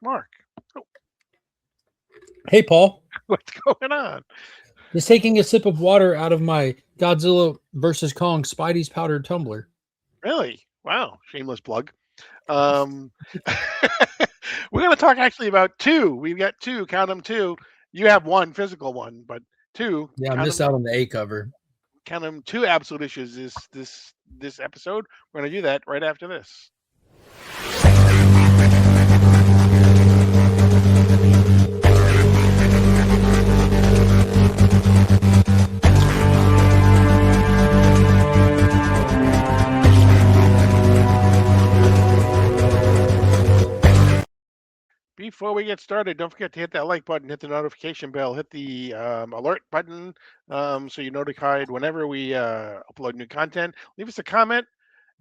Mark, oh, Hey, Paul. what's going on? Just taking a sip of water out of my Godzilla versus Kong Spidey's powdered tumbler. Really? Wow, shameless plug. Um, we're going to talk actually about two. We've got two. Count them two. You have one physical one, but two. Yeah, I missed out on the A cover. Count them two absolute issues. This episode. We're going to do that right after this. Before we get started, don't forget to hit that like button, hit the notification bell, hit the alert button so you're notified whenever we upload new content. Leave us a comment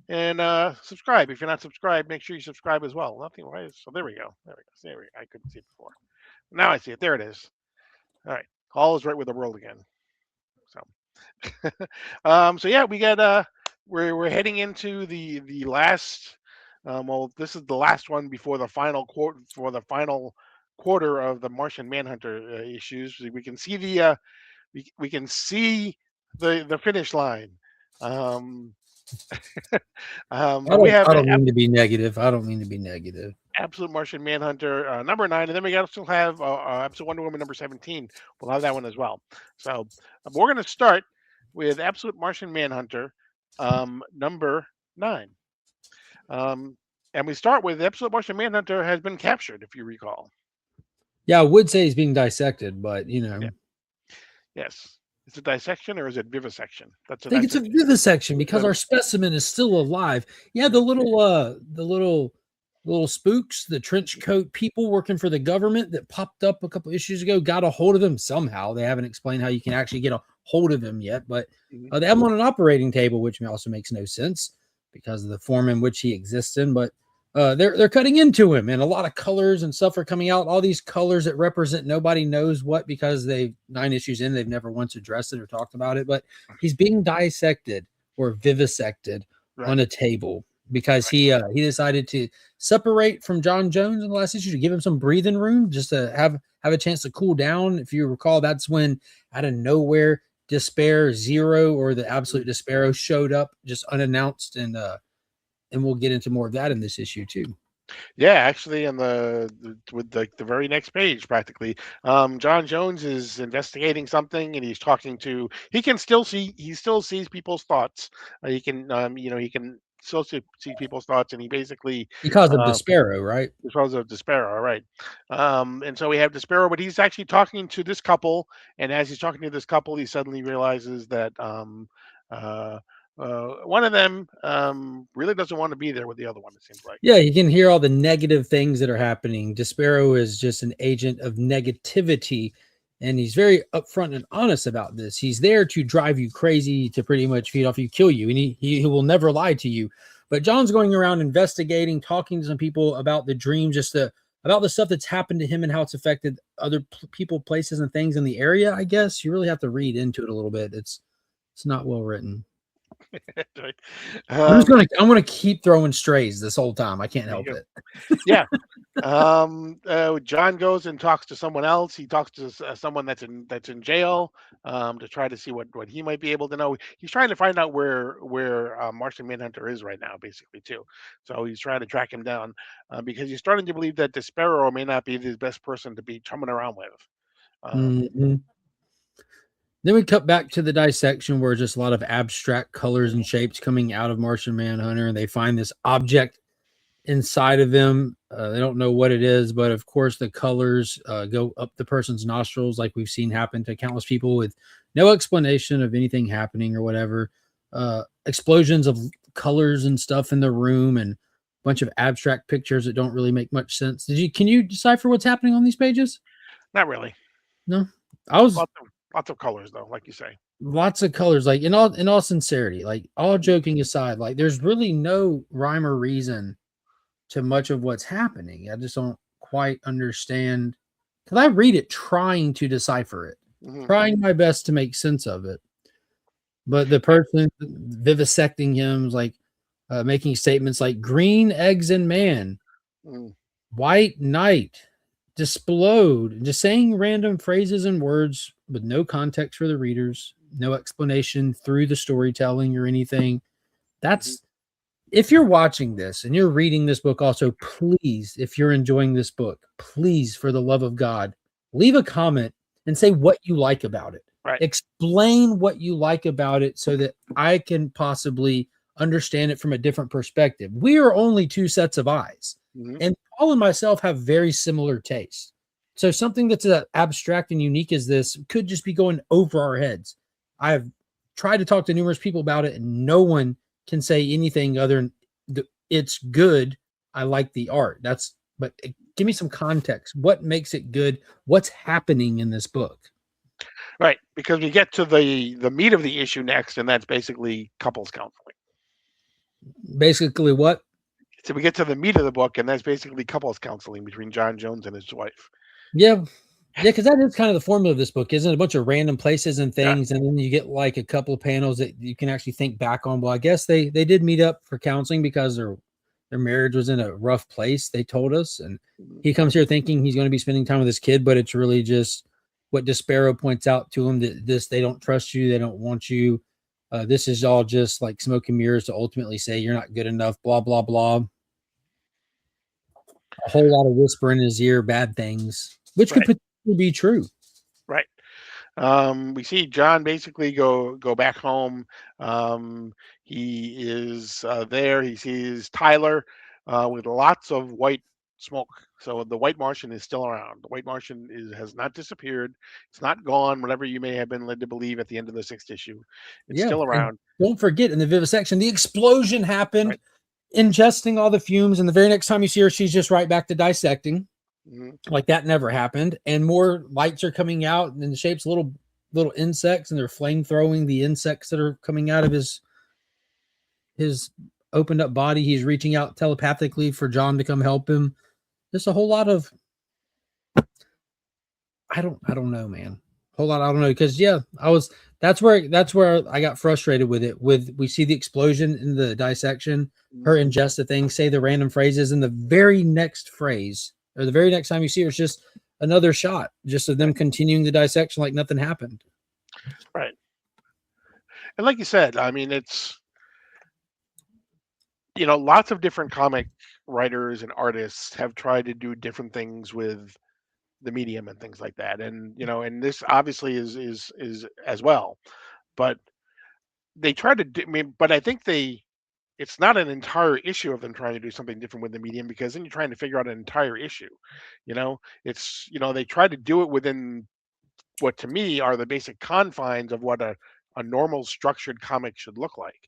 and subscribe. If you're not subscribed, make sure you subscribe as well. Nothing. Why? So there we go. There we go. There we go. I couldn't see it before. Now I see it. There it is. All right. All is right with the world again. So, so yeah, we got we're heading into the last. Well, this is the last one before the final quarter of the Martian Manhunter issues. We can see we can see the finish line. Um, but we have I don't mean to be negative. I don't mean to be negative. Absolute Martian Manhunter number 9, and then we got still have Absolute Wonder Woman number 17. We'll have that one as well. So we're going to start with Absolute Martian Manhunter number 9. And we start with Absolute Martian Manhunter has been captured, if you recall. Yeah, I would say he's being dissected, but Yeah. Yes. Is it dissection or is it vivisection? That's I think it's a vivisection because our specimen is still alive. Yeah, the little spooks, the trench coat people working for the government that popped up a couple issues ago, got a hold of him somehow. They haven't explained how you can actually get a hold of him yet, but they have him on an operating table, which also makes no sense because of the form in which he exists in. But they're cutting into him, and a lot of colors and stuff are coming out. All these colors that represent nobody knows what because 9 issues in, they've never once addressed it or talked about it. But he's being dissected or vivisected on a table because he decided to separate from John Jones in the last issue to give him some breathing room, just to have a chance to cool down. If you recall, that's when out of nowhere Despair Zero or the Absolute Despero showed up just unannounced, and we'll get into more of that in this issue too. Yeah, actually, in with the very next page, practically, John Jones is investigating something, and he's talking to. He still sees people's thoughts. He can, he can still see people's thoughts, and he basically because of Despero, right? Because of Despero, right? And so we have Despero, but he's actually talking to this couple, and as he's talking to this couple, he suddenly realizes that one of them really doesn't want to be there with the other one, it seems like. Yeah, you can hear all the negative things that are happening. Despero is just an agent of negativity, and he's very upfront and honest about this. He's there to drive you crazy, to pretty much feed off you, kill you, and he will never lie to you. But John's going around investigating, talking to some people about the dreams, about the stuff that's happened to him and how it's affected other people, places, and things in the area. I guess you really have to read into it a little bit. It's not well written. I'm gonna keep throwing strays this whole time. I can't help it. Yeah. John goes and talks to someone else. He talks to someone that's in jail to try to see what he might be able to know. He's trying to find out where Martian Manhunter is right now, basically too. So he's trying to track him down because he's starting to believe that Despero may not be the best person to be chumming around with. Then we cut back to the dissection where just a lot of abstract colors and shapes coming out of Martian Manhunter, and they find this object inside of him. They don't know what it is, but of course the colors go up the person's nostrils, like we've seen happen to countless people with no explanation of anything happening or whatever. Explosions of colors and stuff in the room, and a bunch of abstract pictures that don't really make much sense. Can you decipher what's happening on these pages? Not really. No, I was lots of colors though, like you say. Lots of colors, like in all sincerity, like all joking aside, like there's really no rhyme or reason to much of what's happening. I just don't quite understand, because I read it trying to decipher it, trying my best to make sense of it. But the person vivisecting him is like making statements like green eggs and man. White Knight, Displode, just saying random phrases and words with no context for the readers, no explanation through the storytelling or anything. Mhm. That's if you're watching this and you're reading this book, also, please, if you're enjoying this book, please, for the love of God, leave a comment and say what you like about it. Right. Explain what you like about it so that I can possibly understand it from a different perspective. We are only two sets of eyes, Mhm. and Paul and myself have very similar tastes. So something that's abstract and unique as this could just be going over our heads. I've tried to talk to numerous people about it, and no one can say anything other than it's good. I like the art. But give me some context. What makes it good? What's happening in this book? Right, because we get to the meat of the issue next, and that's basically couples counseling. Basically, what? So we get to the meat of the book, and that's basically couples counseling between John Jones and his wife. Yeah. Yeah, because that is kind of the formula of this book, isn't it? A bunch of random places and Yeah. things, and then you get like a couple of panels that you can actually think back on. Well, I guess they did meet up for counseling because their marriage was in a rough place. They told us, and Mhm. he comes here thinking he's going to be spending time with his kid, but it's really just what Despero points out to him that they don't trust you, they don't want you. This is all just like smoke and mirrors to ultimately say you're not good enough. Blah blah blah. A whole lot of whisper in his ear, bad things, which could Right. potentially be true. Right. We see John basically go back home. Um, he is there. He sees Tyler with lots of white smoke. So the white Martian is still around. The white Martian has not disappeared. It's not gone. Whatever you may have been led to believe at the end of the sixth issue, it's Yeah, still and around. don't forget in the vivisection, the explosion happened, Right. ingesting all the fumes, and the very next time you see her, she's just right back to dissecting. Hmm. Like that never happened. And more lights are coming out in the shapes of little insects, and they're flame throwing the insects that are coming out of his opened up body. He's reaching out telepathically for John to come help him. There's a whole lot of I don't know, man. Whole lot I don't know because yeah, I was that's where I got frustrated with it. With we see the explosion in the dissection, her Hmm. ingest the thing, say the random phrases, and the very next phrase or the very next time you see her, it's just another shot, just of them Right. continuing the dissection like nothing happened. Right. And like you said, I mean, it's lots of different comic writers and artists have tried to do different things with the medium and things like that, and and this obviously is as well, but they try to do, I mean, but I think it's not an entire issue of them trying to do something different with the medium, because then you're trying to figure out an entire issue. It's they try to do it within what to me are the basic confines of what a normal structured comic should look like.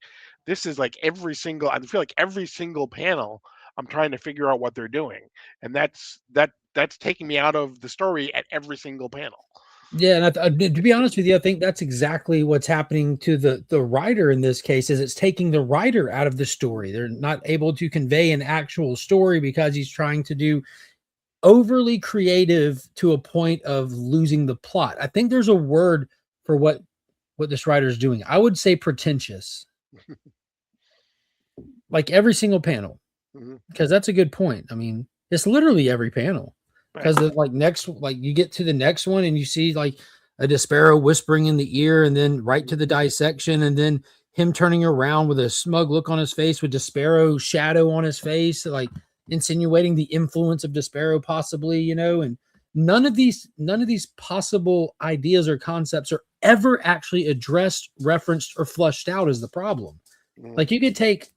This is like I feel like every single panel I'm trying to figure out what they're doing, and that's taking me out of the story at every single panel. Yeah, and to be honest with you, I think that's exactly what's happening to the writer in this case. Is it's taking the writer out of the story. They're not able to convey an actual story because he's trying to do overly creative to a point of losing the plot. I think there's a word for what this writer is doing. I would say pretentious, like every single panel, Hmm. because that's a good point. I mean, it's literally every panel. Right. Because like next, like you get to the next one and you see like a Despero whispering in the ear, and then right to the dissection, and then him turning around with a smug look on his face with Despero shadow on his face, like insinuating the influence of Despero possibly, and none of these possible ideas or concepts are ever actually addressed, referenced, or flushed out as the problem. Hmm. Like you could take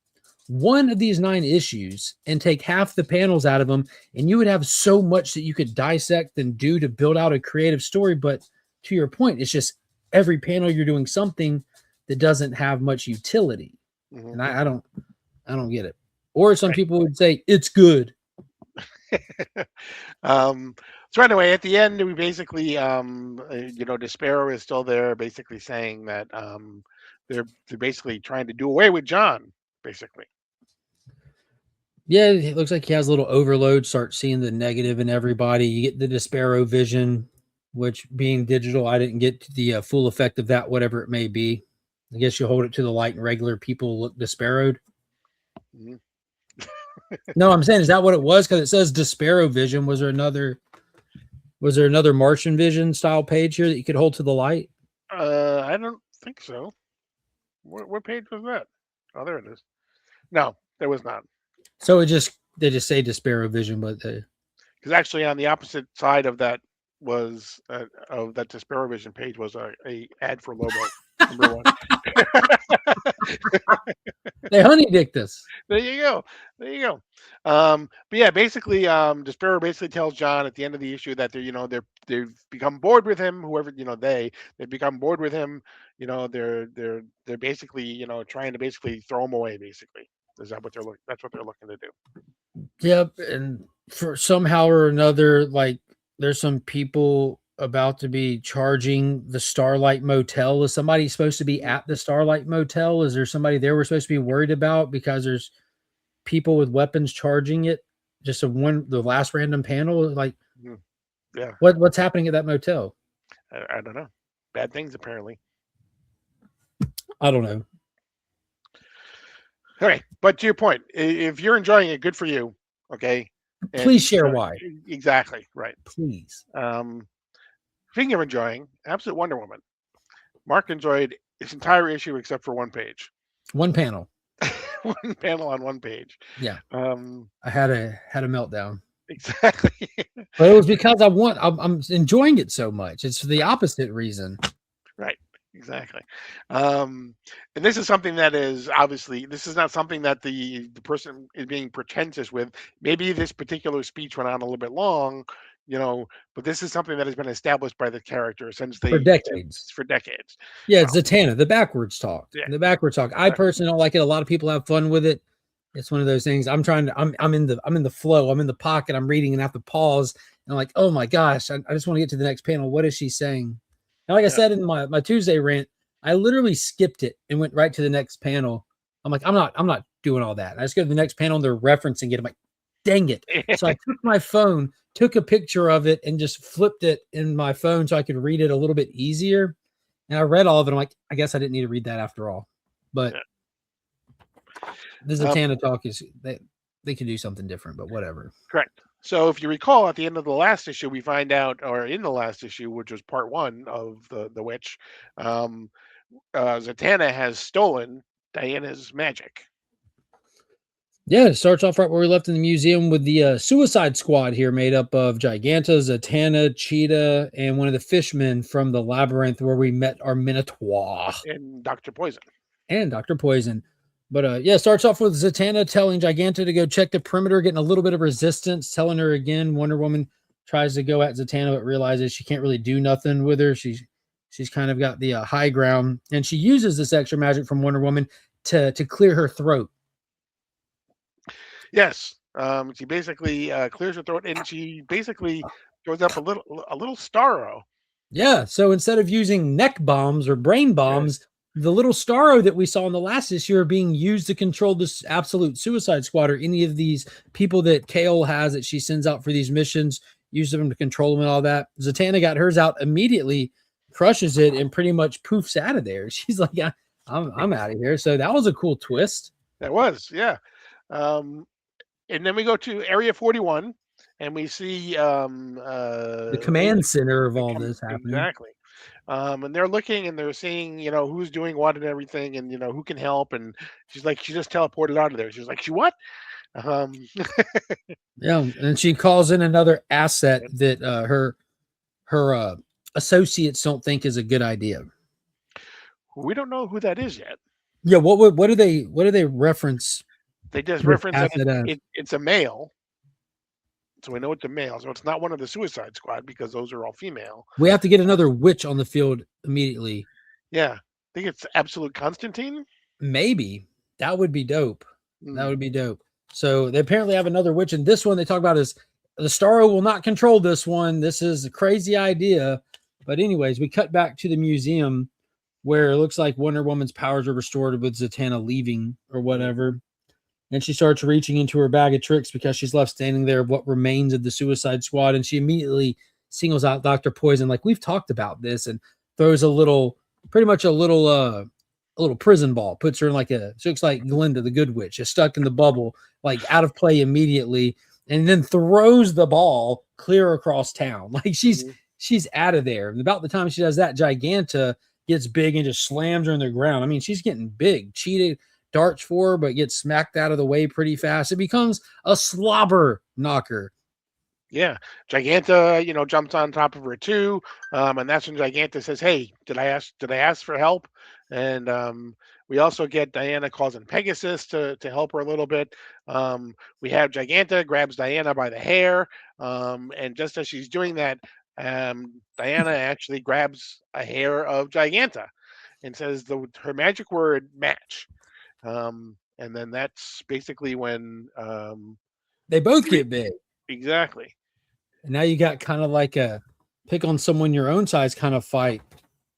one of these 9 issues and take half the panels out of them, and you would have so much that you could dissect and do to build out a creative story. But to your point, it's just every panel you're doing something that doesn't have much utility. Hmm. And I don't get it. Or some Right. people would say it's good. um, so anyway, at the end, we basically, Despero is still there, basically saying that they're basically trying to do away with John, basically. Yeah, it looks like he has a little overload, start seeing the negative in everybody. You get the Despero vision, which being digital, I didn't get the full effect of that, whatever it may be. I guess you hold it to the light and regular people look Desperoed. Mhm. No, I'm saying, is that what it was? Because it says Despero Vision. Was there another? Was there another Martian Vision style page here that you could hold to the light? I don't think so. What page was that? Oh, there it is. No, there was not. So they just say Despero Vision, but Because actually, on the opposite side of that Despero Vision page was a ad for Lobo. Number one. they honey dicked us. There you go. There you go. But yeah, basically, Despero basically tells John at the end of the issue that they've become bored with him. Whoever they've become bored with him. They're basically trying to basically throw him away. Basically, is that what they're looking? That's what they're looking to do. Yep, and for somehow or another, like there's some people about to be charging the Starlight Motel. Is somebody supposed to be at the Starlight Motel? Is there somebody there we're supposed to be worried about because there's people with weapons charging it? Just the last random panel, like Yeah, what's happening at that motel? I don't know. Bad things apparently. I don't know. Okay, but to your point, if you're enjoying it, good for you. Okay, Please share why. Exactly right. Please. Speaking of enjoying, Absolute Wonder Woman, Mark enjoyed its entire issue except for one page, one panel, one panel on one page. Yeah, I had a meltdown. Exactly, but it was because I'm enjoying it so much. It's the opposite reason. Right. Exactly. And this is something that is obviously this is not something that the person is being pretentious with. Maybe this particular speech went on a little bit long, but this is something that has been established by the character for decades. Yeah, it's Zatanna, the backwards talk. Yeah. The backwards talk. I personally don't like it. A lot of people have fun with it. It's one of those things. I'm in the flow. I'm in the pocket. I'm reading and have to pause. And I'm like, oh my gosh, I just want to get to the next panel. What is she saying? And like I said in my Tuesday rant, I literally skipped it and went right to the next panel. I'm like, I'm not doing all that. I just go to the next panel and they're referencing it. I'm like, dang it. So I took my phone, took a picture of it, and just flipped it in my phone so I could read it a little bit easier. And I read all of it. I'm like, I guess I didn't need to read that after all. But the Zatanna talk is they can do something different, but whatever. Correct. So if you recall, at the end of the last issue, we find out, or in the last issue, which was part one of the witch, Zatanna has stolen Diana's magic. Yeah, it starts off right where we left in the museum with the Suicide Squad here, made up of Giganta, Zatanna, Cheetah, and one of the fishmen from the labyrinth where we met our Minotaur. And Dr. Poison. But it starts off with Zatanna telling Giganta to go check the perimeter, getting a little bit of resistance, telling her again. Wonder Woman tries to go at Zatanna, but realizes she can't really do nothing with her. She's kind of got the high ground, and she uses this extra magic from Wonder Woman to clear her throat. Yes, she basically clears her throat, and she basically throws up a little starro. Yeah, so instead of using neck bombs or brain bombs, the little starro that we saw in the last issue are being used to control this absolute Suicide Squad or any of these people that Kale has that she sends out for these missions, use them to control them and all that. Zatanna got hers out immediately, crushes it, and pretty much poofs out of there. She's like, yeah, I'm out of here. So that was a cool twist. That was, yeah. And then we go to Area 41, and we see the command center of all this happening. Exactly. And they're looking and they're seeing, who's doing what and everything, and who can help. And she's like, she just teleported out of there. She's like, she what? Yeah, and she calls in another asset that her associates don't think is a good idea. We don't know who that is yet. Yeah, what do they reference? They just reference that it's a male. So we know it's a male. So it's not one of the Suicide Squad because those are all female. We have to get another witch on the field immediately. Yeah. I think it's Absolute Constantine. Maybe. That would be dope. That would be dope. So they apparently have another witch. And this one they talk about is the Starro will not control this one. This is a crazy idea. But anyways, we cut back to the museum where it looks like Wonder Woman's powers are restored with Zatanna leaving or whatever. And she starts reaching into her bag of tricks because she's left standing there what remains of the Suicide Squad. And she immediately singles out Dr. Poison, like we've talked about this, and throws pretty much a little a little prison ball, puts her in like she looks like Glinda the Good Witch, is stuck in the bubble, like out of play immediately, and then throws the ball clear across town. Like she's out of there. And about the time she does that, Giganta gets big and just slams her in the ground. I mean, she's getting big. Cheetah darts for her, but gets smacked out of the way pretty fast. It becomes a slobber knocker. Yeah, Giganta, jumps on top of her too, and that's when Giganta says, "Hey, did I ask for help?" And we also get Diana calls in Pegasus to help her a little bit. We have Giganta grabs Diana by the hair, and just as she's doing that, Diana actually grabs a hair of Giganta and says her magic word "match," and then that's basically when they both get big. Exactly. And now you got kind of like a pick on someone your own size kind of fight.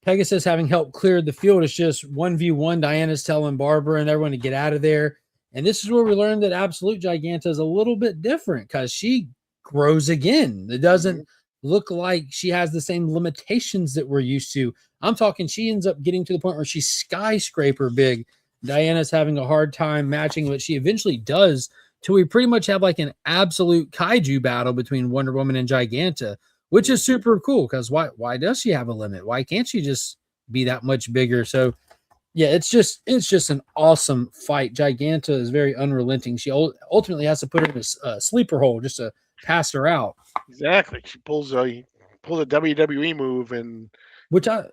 Pegasus having helped clear the field. It's just 1v1. Diana's telling Barbara and everyone to get out of there. And this is where we learned that Absolute Giganta is a little bit different because she grows again. It doesn't look like she has the same limitations that we're used to. I'm talking she ends up getting to the point where she's skyscraper big. Diana's having a hard time matching what she eventually does, till we pretty much have like an absolute kaiju battle between Wonder Woman and Giganta, which is super cool because why does she have a limit? Why can't she just be that much bigger? So yeah, it's just an awesome fight. Giganta is very unrelenting. She ultimately has to put her in a sleeper hole just to pass her out. Exactly. She pulls a WWE move and which go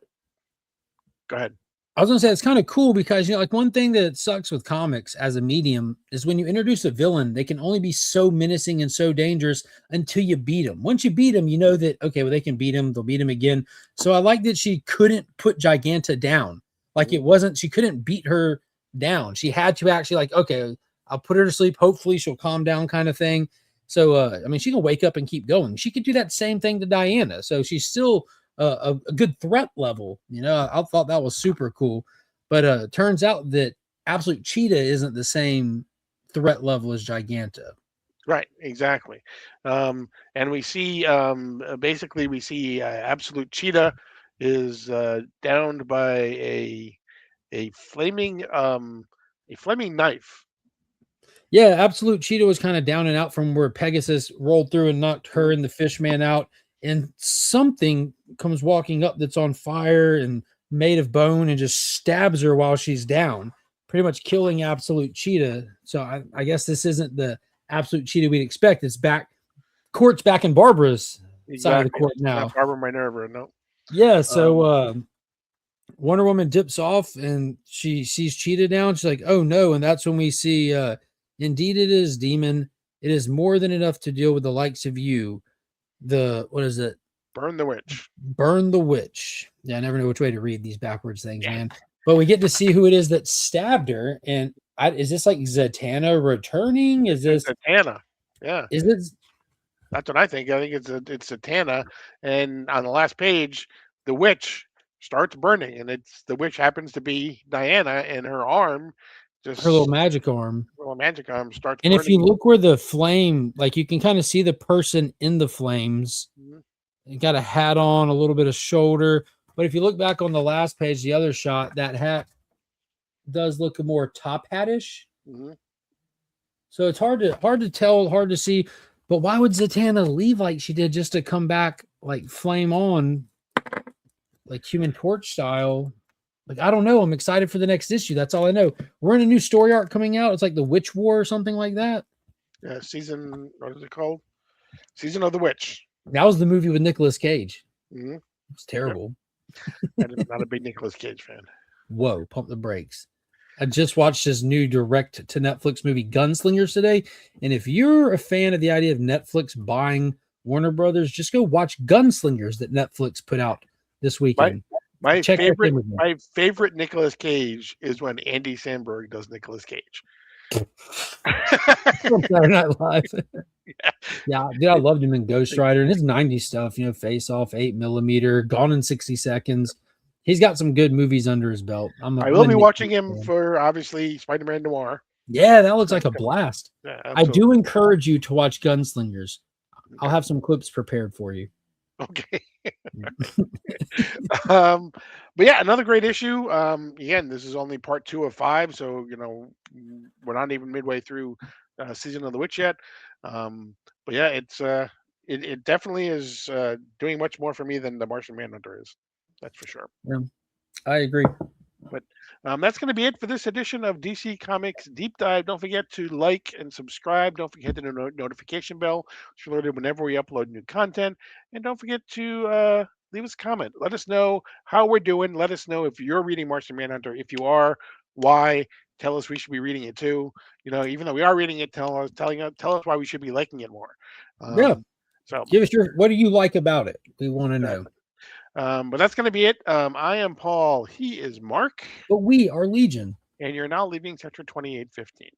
ahead. I was gonna say it's kind of cool because like one thing that sucks with comics as a medium is when you introduce a villain, they can only be so menacing and so dangerous until you beat them. Once you beat them, you know that okay, well they can beat him, they'll beat him again. So I like that she couldn't put Giganta down. Like it wasn't, she couldn't beat her down. She had to actually like, okay, I'll put her to sleep. Hopefully she'll calm down, kind of thing. So I mean, she can wake up and keep going. She could do that same thing to Diana. So she's still a good threat level. I thought that was super cool, but turns out that Absolute Cheetah isn't the same threat level as Giganta. Right, exactly. And we see basically we see Absolute Cheetah is downed by a flaming knife. Yeah, Absolute Cheetah was kind of down and out from where Pegasus rolled through and knocked her and the Fishman out. And something comes walking up that's on fire and made of bone and just stabs her while she's down, pretty much killing Absolute Cheetah. So I guess this isn't the Absolute Cheetah we'd expect. It's court's back in Barbara's side of the court now. Not Barbara Minerva, no. Yeah, so Wonder Woman dips off and she sees Cheetah down. She's like, oh no. And that's when we see, indeed it is, demon. It is more than enough to deal with the likes of you. What is it? Burn the witch. Burn the witch. Yeah, I never know which way to read these backwards things, man. But we get to see who it is that stabbed her. And is this like Zatanna returning? Is this Zatanna? Yeah. Is this? That's what I think. I think it's Zatanna. And on the last page, the witch starts burning, and the witch happens to be Diana, and her arm her little magic arm. Starts and burning. If you look where the flame, like you can kind of see the person in the flames. You got a hat on, a little bit of shoulder. But if you look back on the last page, the other shot, that hat does look more top hattish. So it's hard to tell, hard to see. But why would Zatanna leave like she did just to come back like flame on, like Human Torch style? Like, I don't know. I'm excited for the next issue. That's all I know. We're in a new story arc coming out. It's like the Witch War or something like that. Yeah, what is it called? Season of the Witch. That was the movie with Nicolas Cage. It's terrible. I'm not a big Nicolas Cage fan. Whoa, pump the brakes. I just watched his new direct to Netflix movie Gunslingers today. And if you're a fan of the idea of Netflix buying Warner Brothers, just go watch Gunslingers that Netflix put out this weekend. My favorite Nicolas Cage is when Andy Samberg does Nicolas Cage. Saturday Night Live. Yeah, dude, I loved him in Ghost Rider and his 90s stuff, Face Off, 8mm, Gone in 60 Seconds. He's got some good movies under his belt. I will be watching him for, obviously, Spider-Man Noir. Yeah, that looks like a blast. Yeah, I do encourage you to watch Gunslingers. I'll have some clips prepared for you. Okay. But yeah, another great issue. Again, this is only part 2 of 5, so we're not even midway through season of the witch yet. But yeah, it definitely is doing much more for me than the Martian Manhunter is. That's for sure. Yeah, I agree. But that's going to be it for this edition of DC Comics Deep Dive. Don't forget to like and subscribe. Don't forget to hit the notification bell so you're alerted whenever we upload new content. And don't forget to leave us a comment. Let us know how we're doing. Let us know if you're reading Martian Manhunter. If you are, why? Tell us we should be reading it too. Even though we are reading it, tell us why we should be liking it more. Yeah. So Give us what do you like about it? We want to know. exactly. But that's going to be it. I am Paul. He is Mark. But we are Legion. And you're now leaving Sector 2815.